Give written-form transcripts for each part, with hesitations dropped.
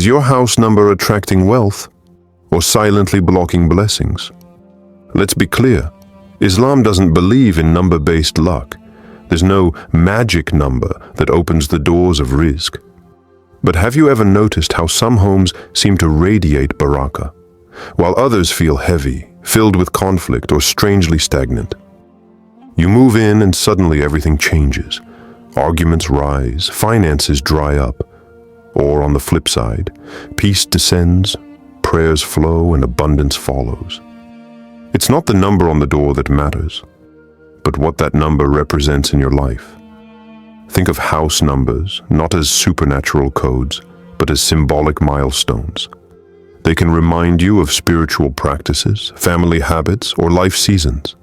Is your house number attracting wealth or silently blocking blessings? Let's be clear. Islam doesn't believe in number-based luck. There's no magic number that opens the doors of Rizq. But have you ever noticed how some homes seem to radiate Barakah, while others feel heavy, filled with conflict, or strangely stagnant? You move in and suddenly everything changes. Arguments rise, finances dry up. Or on the flip side, peace descends, prayers flow, and abundance follows. It's not the number on the door that matters, but what that number represents in your life. Think of house numbers not as supernatural codes, but as symbolic milestones. They can remind you of spiritual practices, family habits, or life seasons.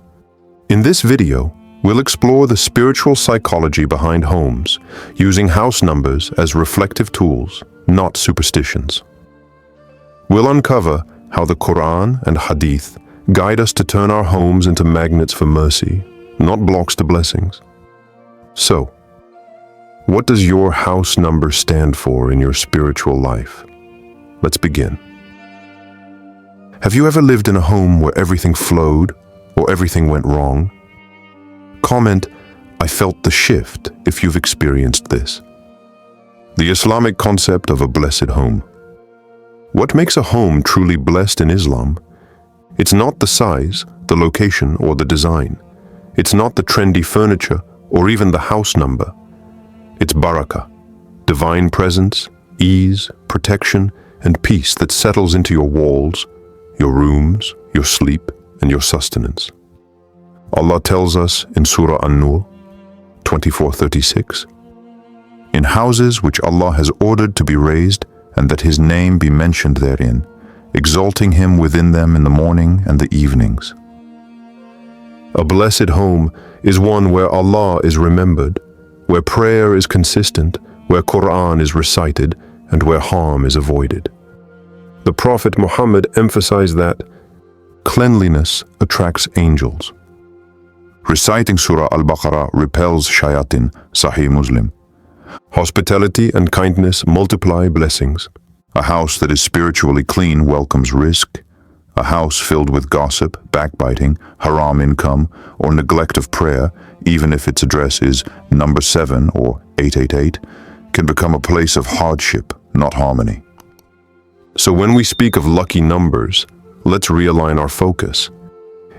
In this video, we'll explore the spiritual psychology behind homes, using house numbers as reflective tools, not superstitions. We'll uncover how the Qur'an and Hadith guide us to turn our homes into magnets for mercy, not blocks to blessings. So, what does your house number stand for in your spiritual life? Let's begin. Have you ever lived in a home where everything flowed or everything went wrong? Comment, "I felt the shift," if you've experienced this. The Islamic concept of a blessed home. What makes a home truly blessed in Islam? It's not the size, the location, or the design. It's not the trendy furniture or even the house number. It's Barakah, divine presence, ease, protection, and peace that settles into your walls, your rooms, your sleep, and your sustenance. Allah tells us in Surah An-Nur 24:36, "In houses which Allah has ordered to be raised, and that His name be mentioned therein, exalting Him within them in the morning and the evenings." A blessed home is one where Allah is remembered, where prayer is consistent, where Qur'an is recited, and where harm is avoided. The Prophet Muhammad emphasized that cleanliness attracts angels. Reciting Surah Al-Baqarah repels shayatin, Sahih Muslim. Hospitality and kindness multiply blessings. A house that is spiritually clean welcomes rizq. A house filled with gossip, backbiting, haram income, or neglect of prayer, even if its address is number 7 or 888, can become a place of hardship, not harmony. So when we speak of lucky numbers, let's realign our focus.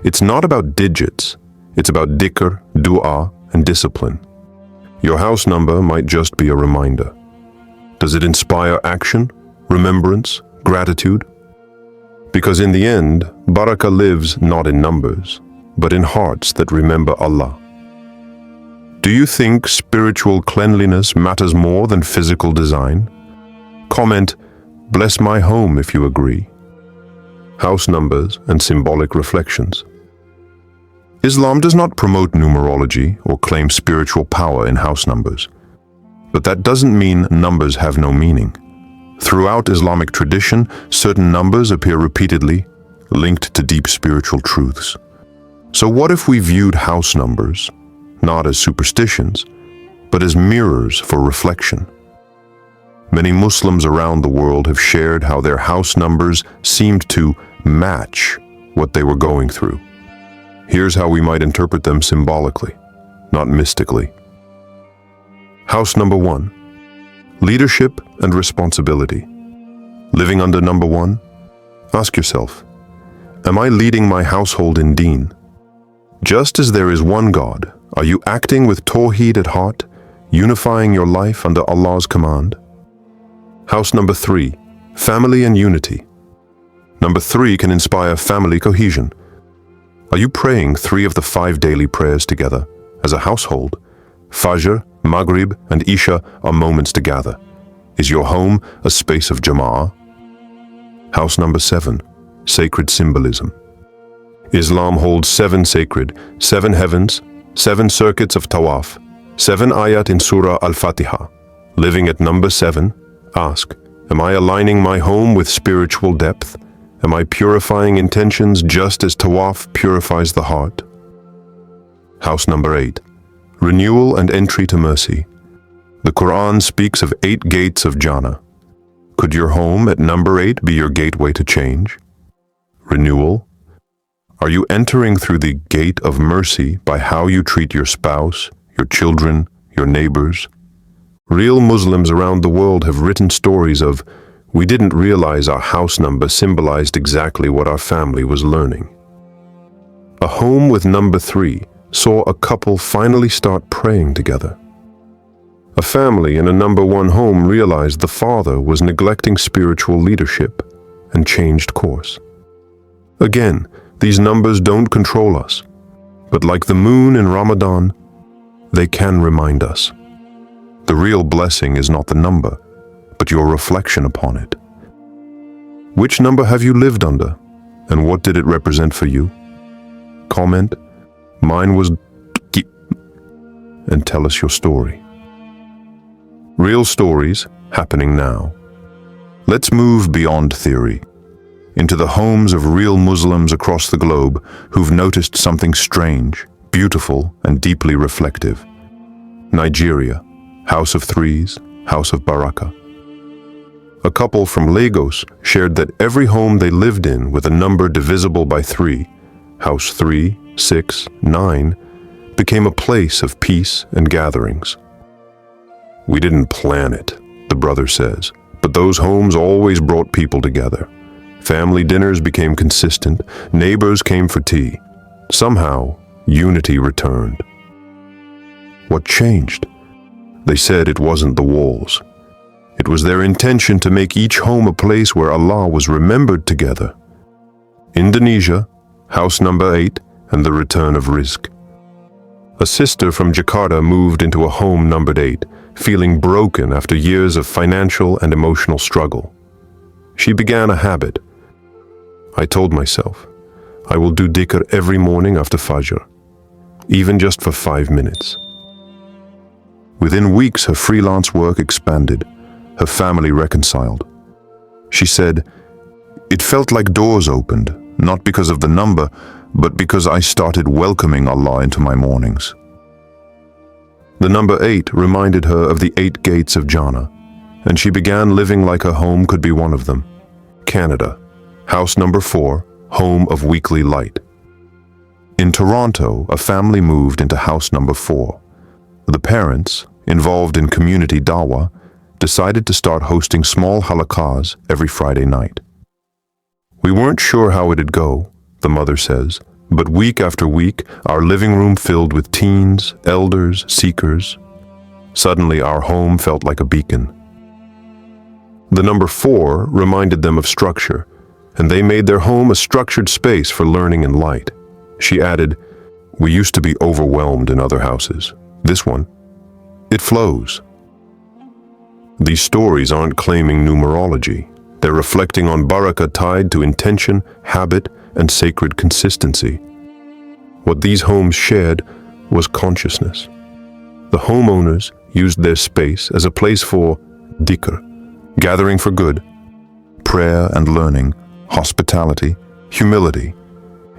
It's not about digits. It's about dhikr, dua, and discipline. Your house number might just be a reminder. Does it inspire action, remembrance, gratitude? Because in the end, Barakah lives not in numbers, but in hearts that remember Allah. Do you think spiritual cleanliness matters more than physical design? Comment, "Bless my home," if you agree. House numbers and symbolic reflections. Islam does not promote numerology or claim spiritual power in house numbers. But that doesn't mean numbers have no meaning. Throughout Islamic tradition, certain numbers appear repeatedly, linked to deep spiritual truths. So what if we viewed house numbers, not as superstitions, but as mirrors for reflection? Many Muslims around the world have shared how their house numbers seemed to match what they were going through. Here's how we might interpret them symbolically, not mystically. House number 1. Leadership and responsibility. Living under number 1? Ask yourself, am I leading my household in deen? Just as there is one God, are you acting with Tawheed at heart, unifying your life under Allah's command? House number 3. Family and unity. Number 3 can inspire family cohesion. Are you praying 3 of the 5 daily prayers together as a household? Fajr, Maghrib, and Isha are moments to gather. Is your home a space of Jama'ah? House number 7. Sacred symbolism. Islam holds 7 sacred, 7 heavens, 7 circuits of tawaf, 7 ayat in Surah Al-Fatiha. Living at number 7, ask, am I aligning my home with spiritual depth? Am I purifying intentions just as tawaf purifies the heart? House number 8. Renewal and entry to mercy. The Quran speaks of 8 gates of Jannah. Could your home at number 8 be your gateway to change? Renewal? Are you entering through the gate of mercy by how you treat your spouse, your children, your neighbors? Real Muslims around the world have written stories of, "We didn't realize our house number symbolized exactly what our family was learning." A home with number 3 saw a couple finally start praying together. A family in a number 1 home realized the father was neglecting spiritual leadership and changed course. Again, these numbers don't control us, but like the moon in Ramadan, they can remind us. The real blessing is not the number, but your reflection upon it. Which number have you lived under, and what did it represent for you? Comment, "Mine was," and tell us your story. Real stories happening now. Let's move beyond theory, into the homes of real Muslims across the globe who've noticed something strange, beautiful, and deeply reflective. Nigeria, House of Threes, House of Barakah. A couple from Lagos shared that every home they lived in with a number divisible by 3, House 3, 6, 9, became a place of peace and gatherings. "We didn't plan it," the brother says, "but those homes always brought people together. Family dinners became consistent, neighbors came for tea. Somehow, unity returned." What changed? They said it wasn't the walls. It was their intention to make each home a place where Allah was remembered together. Indonesia, house number 8, and the return of Rizq. A sister from Jakarta moved into a home numbered 8, feeling broken after years of financial and emotional struggle. She began a habit. "I told myself, I will do dhikr every morning after Fajr, even just for 5 minutes." Within weeks, her freelance work expanded, her family reconciled. She said, "It felt like doors opened, not because of the number, but because I started welcoming Allah into my mornings." The number 8 reminded her of the 8 gates of Jannah, and she began living like her home could be one of them. Canada, house number 4, home of weekly light. In Toronto, a family moved into house number 4. The parents, involved in community dawah, decided to start hosting small halaqas every Friday night. "We weren't sure how it'd go," the mother says, "but week after week, our living room filled with teens, elders, seekers. Suddenly, our home felt like a beacon." The number 4 reminded them of structure, and they made their home a structured space for learning and light. She added, "We used to be overwhelmed in other houses. This one, it flows." These stories aren't claiming numerology. They're reflecting on barakah tied to intention, habit, and sacred consistency. What these homes shared was consciousness. The homeowners used their space as a place for dhikr, gathering for good, prayer and learning, hospitality, humility.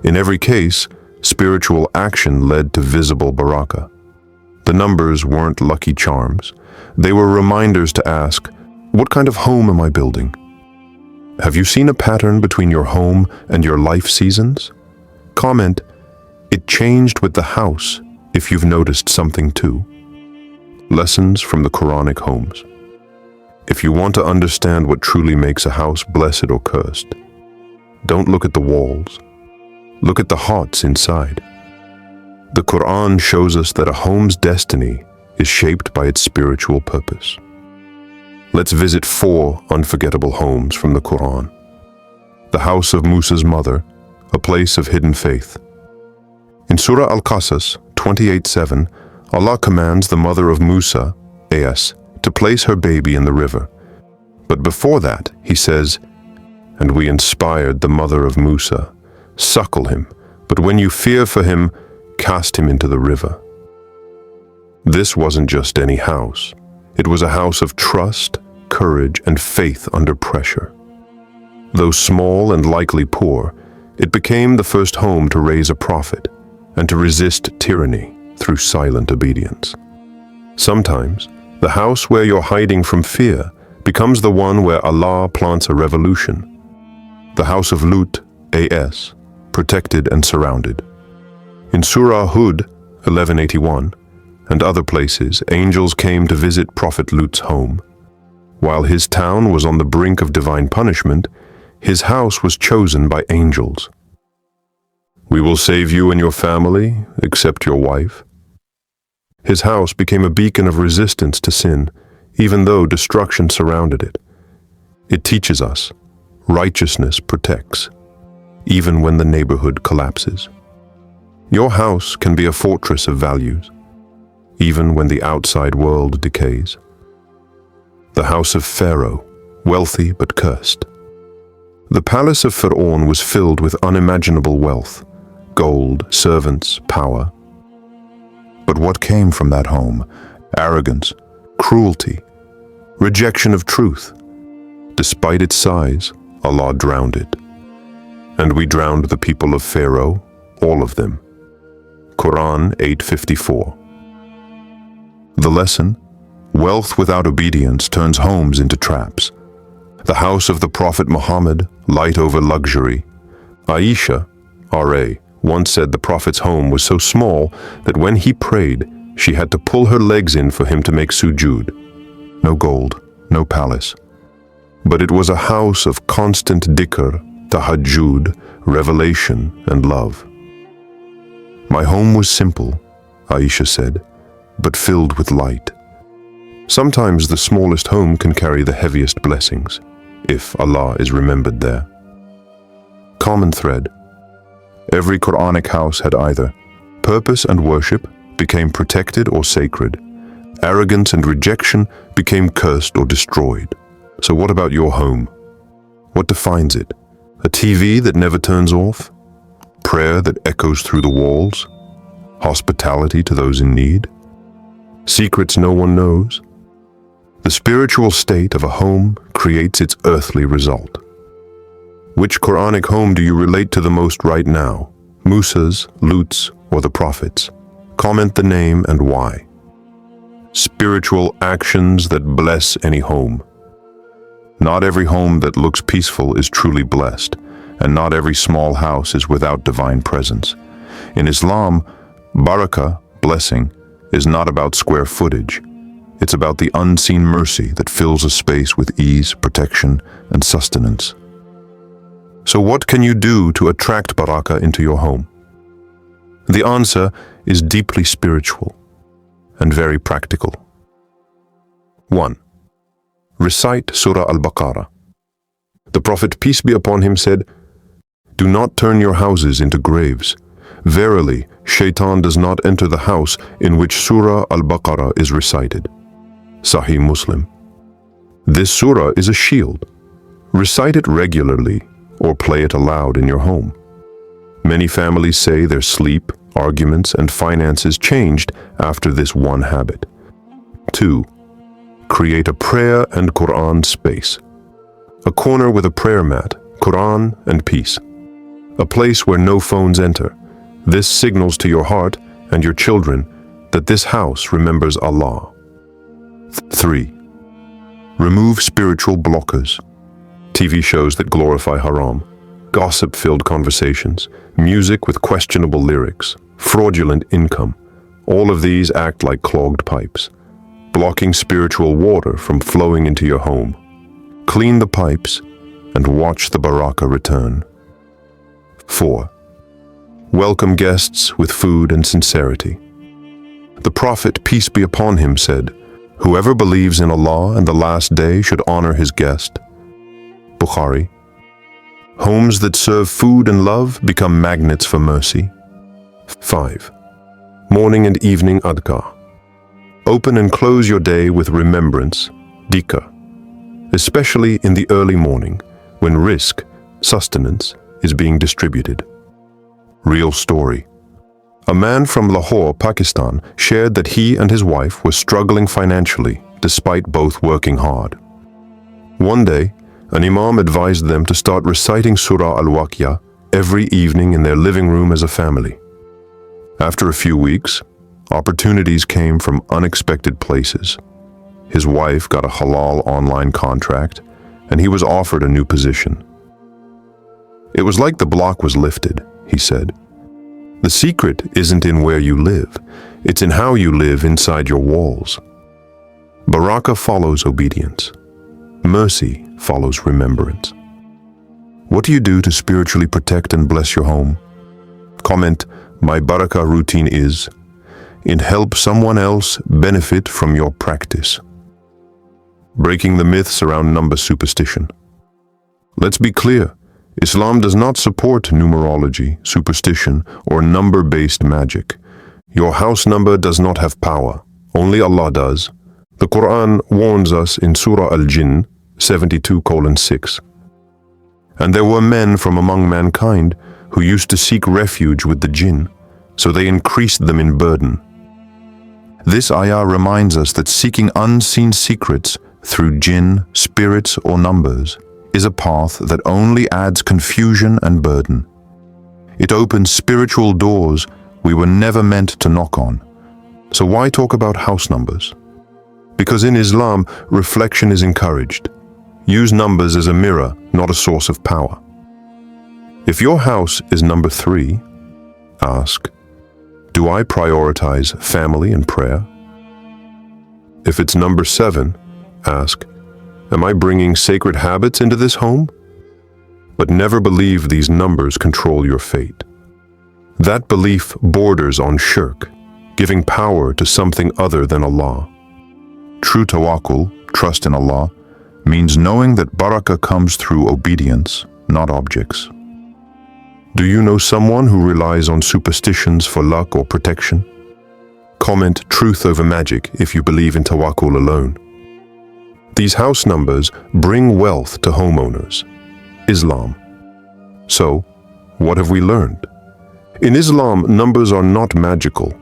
In every case, spiritual action led to visible barakah. The numbers weren't lucky charms. They were reminders to ask, what kind of home am I building? Have you seen a pattern between your home and your life seasons? Comment, "It changed with the house," if you've noticed something too. Lessons from the Quranic homes. If you want to understand what truly makes a house blessed or cursed, don't look at the walls. Look at the hearts inside. The Qur'an shows us that a home's destiny is shaped by its spiritual purpose. Let's visit 4 unforgettable homes from the Qur'an. The house of Musa's mother, a place of hidden faith. In Surah Al-Qasas 28:7, Allah commands the mother of Musa, A.S., to place her baby in the river. But before that, he says, "And we inspired the mother of Musa, suckle him, but when you fear for him, cast him into the river." This wasn't just any house. It was a house of trust, courage, and faith under pressure. Though small and likely poor, it became the first home to raise a prophet and to resist tyranny through silent obedience. Sometimes, the house where you're hiding from fear becomes the one where Allah plants a revolution. The house of Lut, A.S., protected and surrounded. In Surah Hud, 1181, and other places, angels came to visit Prophet Lut's home. While his town was on the brink of divine punishment, his house was chosen by angels. We will save you and your family, except your wife. His house became a beacon of resistance to sin, even though destruction surrounded it. It teaches us, righteousness protects, even when the neighborhood collapses. Your house can be a fortress of values, even when the outside world decays. The house of Pharaoh, wealthy but cursed. The palace of Pharaoh was filled with unimaginable wealth, gold, servants, power. But what came from that home? Arrogance, cruelty, rejection of truth. Despite its size, Allah drowned it. And we drowned the people of Pharaoh, all of them. Qur'an 8:54. The lesson: wealth without obedience turns homes into traps. The house of the Prophet Muhammad, light over luxury. Aisha, R.A., once said the Prophet's home was so small that when he prayed, she had to pull her legs in for him to make sujood. No gold, no palace. But it was a house of constant dhikr, tahajjud, revelation, and love. My home was simple, Aisha said, but filled with light. Sometimes the smallest home can carry the heaviest blessings, if Allah is remembered there. Common thread. Every Quranic house had either purpose and worship became protected or sacred. Arrogance and rejection became cursed or destroyed. So what about your home? What defines it? A TV that never turns off? Prayer that echoes through the walls? Hospitality to those in need? Secrets no one knows? The spiritual state of a home creates its earthly result. Which Quranic home do you relate to the most right now? Musa's, Lut's, or the Prophet's? Comment the name and why. Spiritual actions that bless any home. Not every home that looks peaceful is truly blessed, and not every small house is without divine presence. In Islam, Barakah, blessing, is not about square footage. It's about the unseen mercy that fills a space with ease, protection, and sustenance. So what can you do to attract Barakah into your home? The answer is deeply spiritual and very practical. 1. Recite Surah Al-Baqarah. The Prophet, peace be upon him, said, "Do not turn your houses into graves. Verily, Shaitan does not enter the house in which Surah Al-Baqarah is recited." Sahih Muslim. This surah is a shield. Recite it regularly or play it aloud in your home. Many families say their sleep, arguments, and finances changed after this one habit. 2. Create a prayer and Qur'an space. A corner with a prayer mat, Qur'an, and peace. A place where no phones enter. This signals to your heart and your children that this house remembers Allah. 3. Remove spiritual blockers. TV shows that glorify haram, gossip-filled conversations, music with questionable lyrics, fraudulent income. All of these act like clogged pipes, blocking spiritual water from flowing into your home. Clean the pipes and watch the Barakah return. 4. Welcome guests with food and sincerity. The Prophet, peace be upon him, said, "Whoever believes in Allah and the last day should honor his guest." Bukhari. Homes that serve food and love become magnets for mercy. 5. Morning and evening adhkar. Open and close your day with remembrance, dhikr, especially in the early morning when rizq, sustenance, is being distributed. Real story. A man from Lahore, Pakistan, shared that he and his wife were struggling financially despite both working hard. One day, an imam advised them to start reciting Surah Al-Waqiah every evening in their living room as a family. After a few weeks, opportunities came from unexpected places. His wife got a halal online contract, and he was offered a new position. It was like the block was lifted, he said. The secret isn't in where you live, it's in how you live inside your walls. Barakah follows obedience. Mercy follows remembrance. What do you do to spiritually protect and bless your home? Comment, my Barakah routine is, and help someone else benefit from your practice. Breaking the myths around number superstition. Let's be clear, Islam does not support numerology, superstition, or number-based magic. Your house number does not have power. Only Allah does. The Qur'an warns us in Surah Al-Jinn 72:6. And there were men from among mankind who used to seek refuge with the jinn, so they increased them in burden. This ayah reminds us that seeking unseen secrets through jinn, spirits, or numbers is a path that only adds confusion and burden. It opens spiritual doors we were never meant to knock on. So why talk about house numbers? Because in Islam, reflection is encouraged. Use numbers as a mirror, not a source of power. If your house is number 3, ask, do I prioritize family and prayer? If it's number 7, ask, am I bringing sacred habits into this home? But never believe these numbers control your fate. That belief borders on shirk, giving power to something other than Allah. True tawakkul, trust in Allah, means knowing that barakah comes through obedience, not objects. Do you know someone who relies on superstitions for luck or protection? Comment truth over magic if you believe in tawakkul alone. These house numbers bring wealth to homeowners. Islam. So, what have we learned? In Islam, numbers are not magical,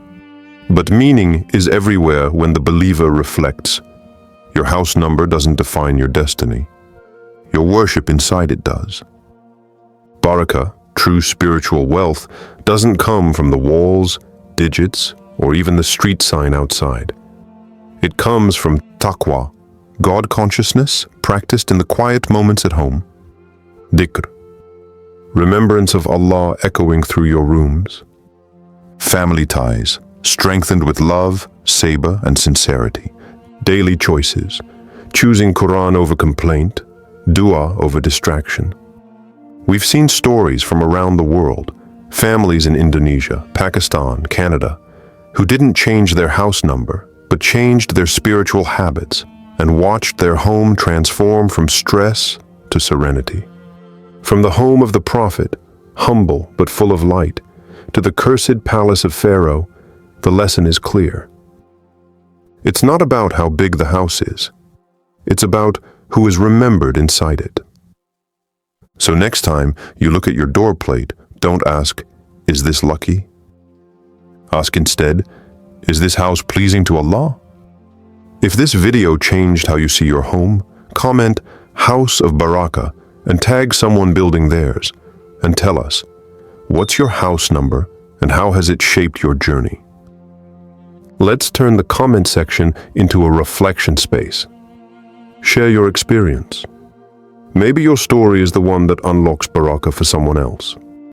but meaning is everywhere when the believer reflects. Your house number doesn't define your destiny. Your worship inside it does. Barakah, true spiritual wealth, doesn't come from the walls, digits, or even the street sign outside. It comes from taqwa, God consciousness practiced in the quiet moments at home. Dhikr, remembrance of Allah echoing through your rooms. Family ties, strengthened with love, sabr, and sincerity. Daily choices, choosing Qur'an over complaint, dua over distraction. We've seen stories from around the world, families in Indonesia, Pakistan, Canada, who didn't change their house number, but changed their spiritual habits and watched their home transform from stress to serenity. From the home of the Prophet, humble but full of light, to the cursed palace of Pharaoh, the lesson is clear. It's not about how big the house is. It's about who is remembered inside it. So next time you look at your door plate, don't ask, is this lucky? Ask instead, is this house pleasing to Allah? If this video changed how you see your home, comment House of Barakah and tag someone building theirs, and tell us, what's your house number and how has it shaped your journey? Let's turn the comment section into a reflection space. Share your experience. Maybe your story is the one that unlocks Barakah for someone else.